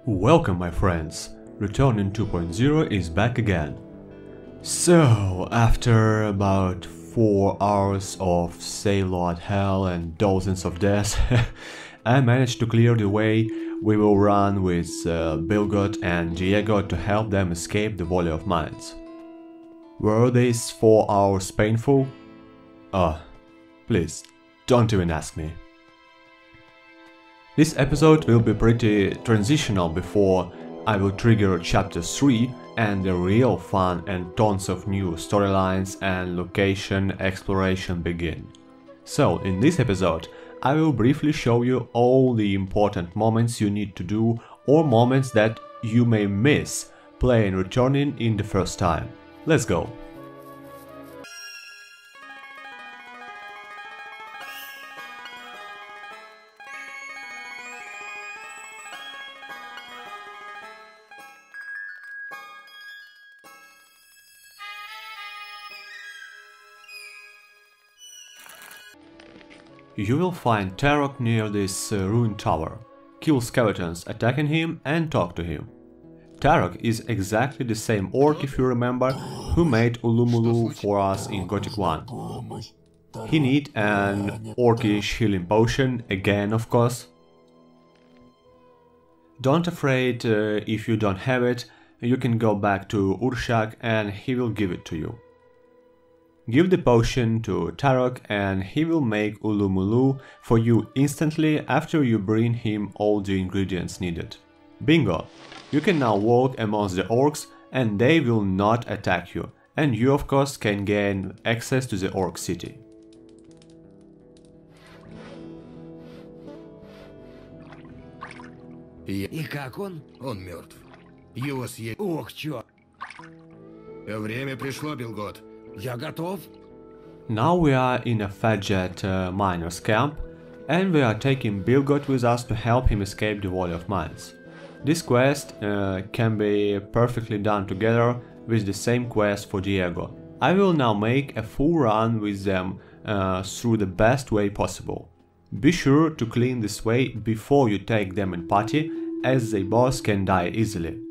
Welcome my friends, Returning 2.0 is back again. So, after about 4 hours of Sailor hell and dozens of deaths, I managed to clear the way. We will run with Bilgot and Diego to help them escape the Volley of Mines. Were these 4 hours painful? Please, don't even ask me. This episode will be pretty transitional before I will trigger chapter 3 and the real fun and tons of new storylines and location exploration begin. So in this episode I will briefly show you all the important moments you need to do or moments that you may miss playing Returning in the first time. Let's go! You will find Tarrok near this ruined tower, kill skeletons attacking him and talk to him. Tarrok is exactly the same orc, if you remember, who made Ulu-Mulu for us in Gothic 1. He needs an orcish healing potion, again of course. Don't afraid if you don't have it, you can go back to Ur-Karras and he will give it to you. Give the potion to Tarrok and he will make Ulu-Mulu for you instantly after you bring him all the ingredients needed. Bingo! You can now walk amongst the orcs and they will not attack you, and you of course can gain access to the Orc City. И как он? Он мертв. Его съели. Ох, чё! Время пришло, Билгот. Я готов. Now we are in a Fadjet miner's camp, and we are taking Bilgot with us to help him escape the Volley of Mines. This quest can be perfectly done together with the same quest for Diego. I will now make a full run with them through the best way possible. Be sure to clean this way before you take them in party, as the boss can die easily.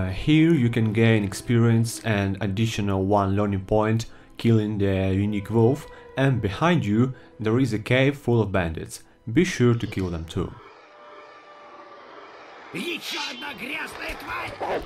Here you can gain experience and additional 1 learning point killing the unique wolf, and behind you there is a cave full of bandits. Be sure to kill them too. Еще одна грязная тварь!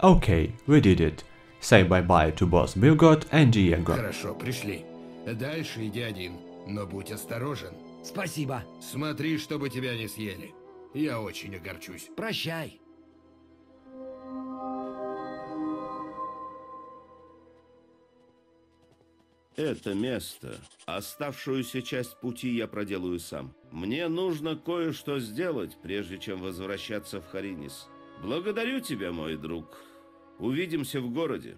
Okay, we did it. Say bye-bye to boss Bilgot and Diego. Хорошо, пришли. Дальше иди один, но будь осторожен. Спасибо. Смотри, чтобы тебя не съели. Я очень огорчусь. Прощай. Это место. Оставшуюся часть пути я проделаю сам. Мне нужно кое-что сделать, прежде чем возвращаться в Харинис. Благодарю тебя, мой друг. Увидимся в городе.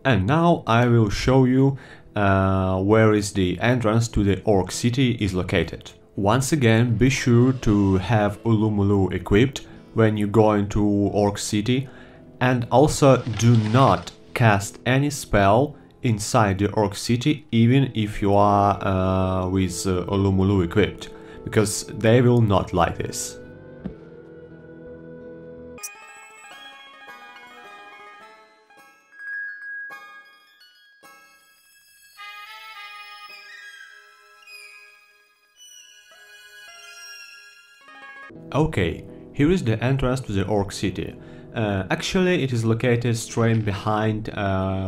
And now I will show you where is the entrance to the Orc City is located. Once again, be sure to have Ulu-Mulu equipped when you go into Orc City, and also do not cast any spell inside the Orc City even if you are with Ulu-Mulu equipped, because they will not like this. Okay, here is the entrance to the Orc City. Actually, it is located straight behind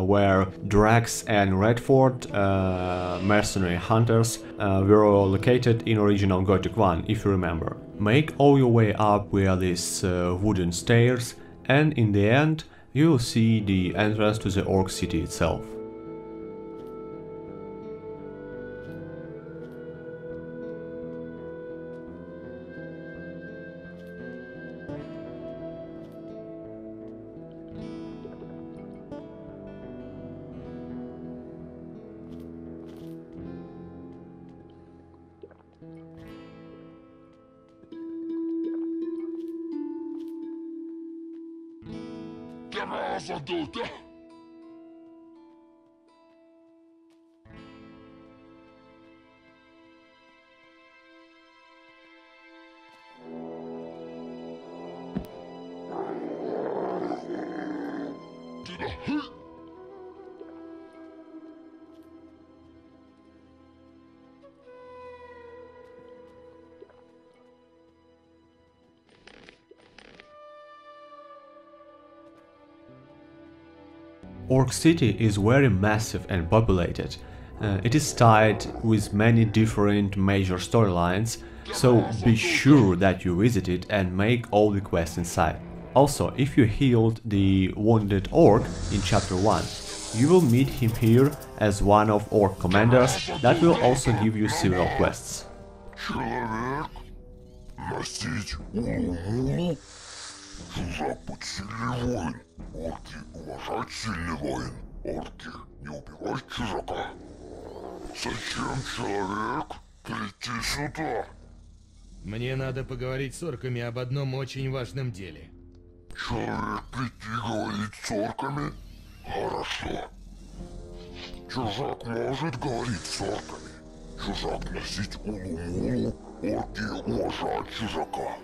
where Drax and Redford, mercenary hunters, were located in original Gothic 1, if you remember. Make all your way up via these wooden stairs, and in the end you will see the entrance to the Orc City itself. Orc City is very massive and populated. It is tied with many different major storylines, so be sure that you visit it and make all the quests inside. Also, if you healed the wounded orc in chapter 1, you will meet him here as one of orc commanders that will also give you several quests. Человек, носить Ulu-Mulu, чужак быть сильный воин, орки уважать сильный воин, орки не убивать чужака. Зачем человек прийти сюда? Мне надо поговорить с орками об одном очень важном деле. Человек прийти говорить с орками? Хорошо. Чужак может говорить с орками. Чужак носить Ulu-Mulu, орки уважать чужака.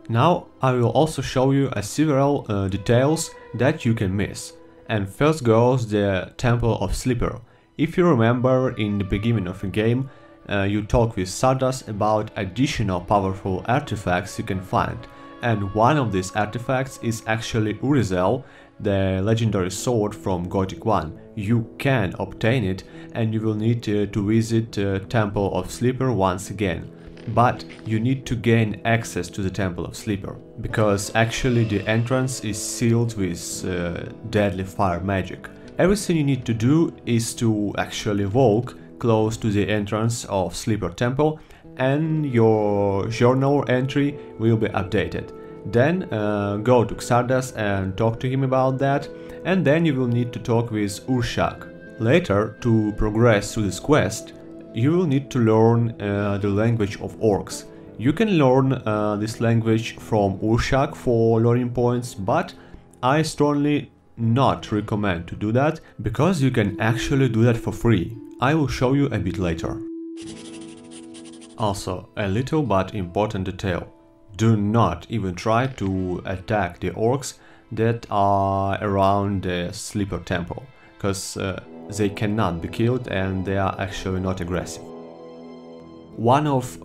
Now I will also show you several details that you can miss. And first goes the Temple of Slipper. If you remember, in the beginning of the game, you talk with Sardas about additional powerful artifacts you can find. And one of these artifacts is actually Urizel, the legendary sword from Gothic 1. You can obtain it and you will need to visit Temple of Sleeper once again. But you need to gain access to the Temple of Sleeper, because actually the entrance is sealed with deadly fire magic. Everything you need to do is to actually walk close to the entrance of Sleeper Temple and your journal entry will be updated. Then go to Xardas and talk to him about that, and then you will need to talk with Urshak. Later, to progress through this quest, you will need to learn the language of orcs. You can learn this language from Urshak for learning points, but I strongly not recommend to do that, because you can actually do that for free. I will show you a bit later. Also, a little but important detail. Do not even try to attack the orcs that are around the Sleeper Temple, because they cannot be killed and they are actually not aggressive. One of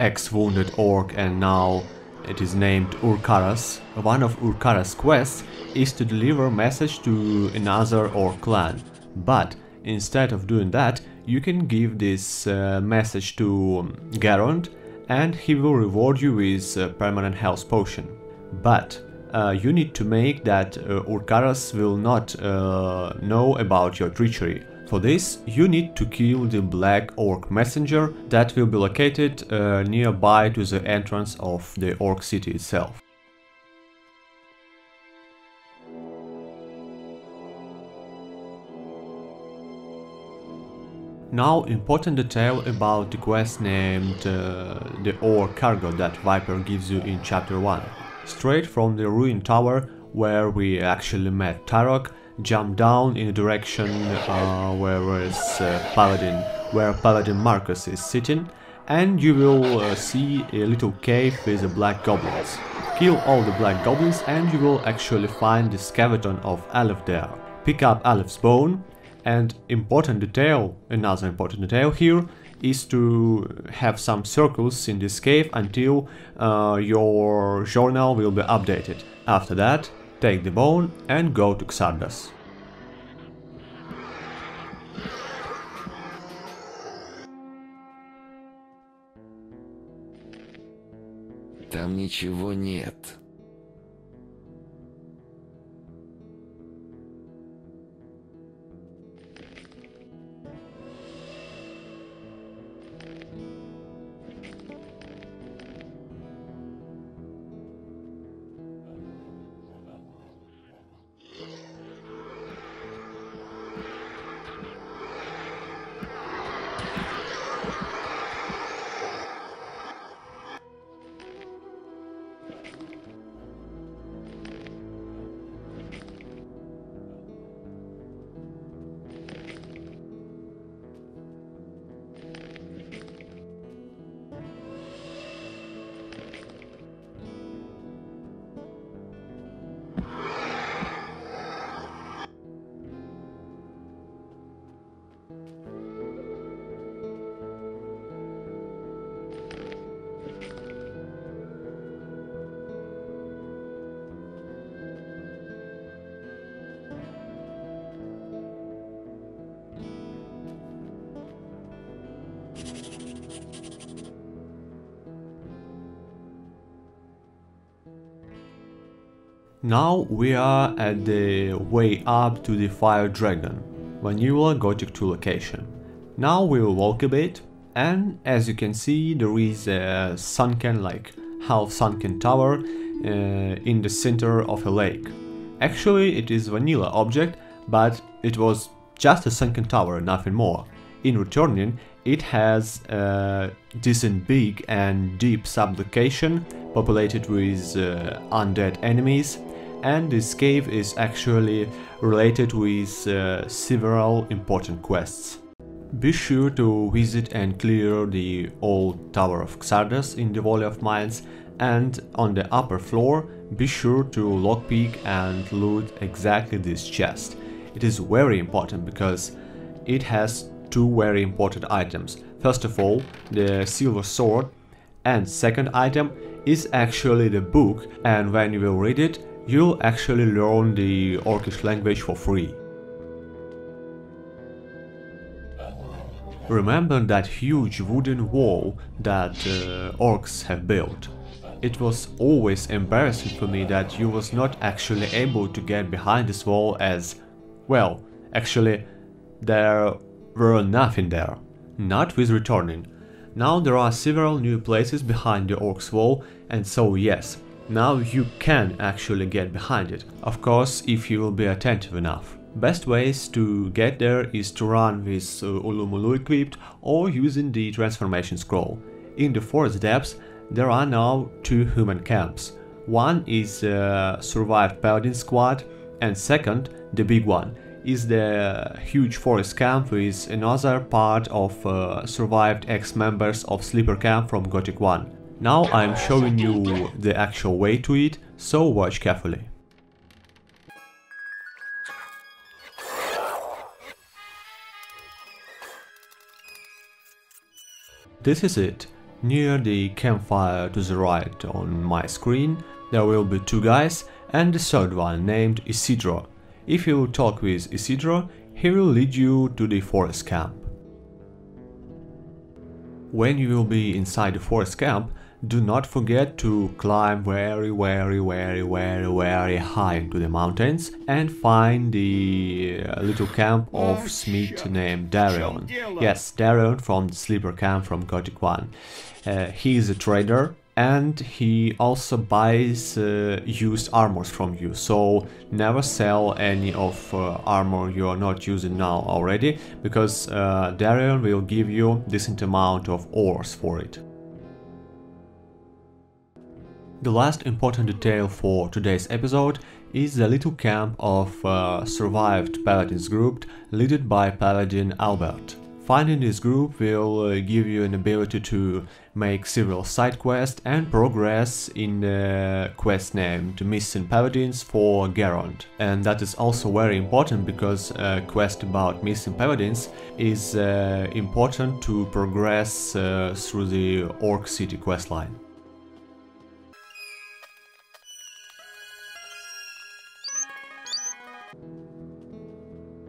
ex-wounded orc, and now it is named Ur-Karras, one of Ur-Karras' quests is to deliver a message to another orc clan. But instead of doing that, you can give this message to Garond and he will reward you with a permanent health potion. But you need to make that Ur-Karras will not know about your treachery. For this, you need to kill the Black Orc Messenger that will be located nearby to the entrance of the Orc City itself. Now, important detail about the quest named the Ore Cargo that Viper gives you in Chapter 1. Straight from the ruined tower where we actually met Tarrok, jump down in the direction where Paladin Marcus is sitting, and you will see a little cave with the black goblins. Kill all the black goblins and you will actually find the skeleton of Alef there. Pick up Alef's bone. And another important detail here is to have some circles in this cave until your journal will be updated. After that, take the bone and go to Xardas. Там ничего нет. Now we are at the way up to the Fire Dragon, Vanilla Gothic 2 location. Now we will walk a bit, and as you can see there is a sunken, half-sunken tower in the center of a lake. Actually it is vanilla object, but it was just a sunken tower, nothing more. In returning, it has a decent big and deep sub-location populated with undead enemies, and this cave is actually related with several important quests. Be sure to visit and clear the old Tower of Xardas in the Valley of Mines, and on the upper floor be sure to lockpick and loot exactly this chest. It is very important because it has two very important items. First of all, the silver sword, and second item is actually the book, and when you will read it, you'll actually learn the Orcish language for free. Remember that huge wooden wall that orcs have built? It was always embarrassing for me that you was not actually able to get behind this wall as, well, actually there were nothing there. Not with returning. Now there are several new places behind the orcs wall, and so yes, now you can actually get behind it. Of course, if you will be attentive enough. Best ways to get there is to run with Ulu-Mulu equipped or using the transformation scroll. In the forest depths there are now 2 human camps. One is a survived paladin squad, and second, the big one, is the huge forest camp with another part of survived ex-members of sleeper camp from Gothic 1. Now I'm showing you the actual way to it, so watch carefully. This is it. Near the campfire to the right on my screen there will be 2 guys and the third one named Isidro. If you talk with Isidro, he will lead you to the forest camp. When you will be inside the forest camp, do not forget to climb very high into the mountains and find the little camp of smith named Diego. Yes, Diego from the sleeper camp from Gothic 1. He is a trader and he also buys used armors from you, so never sell any of armor you are not using now already, because Diego will give you decent amount of ores for it. The last important detail for today's episode is the little camp of survived paladins group led by Paladin Albert. Finding this group will give you an ability to make several side quests and progress in the quest named Missing Paladins for Geralt. And that is also very important because a quest about missing paladins is important to progress through the Orc City questline.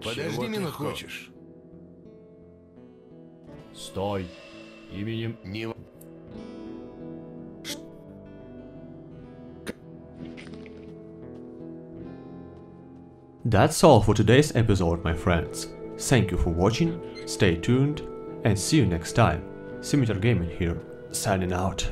Подожди минутку. Стой! Именем... Не... That's all for today's episode, my friends. Thank you for watching, stay tuned, and see you next time. Scimitar Gaming here, signing out.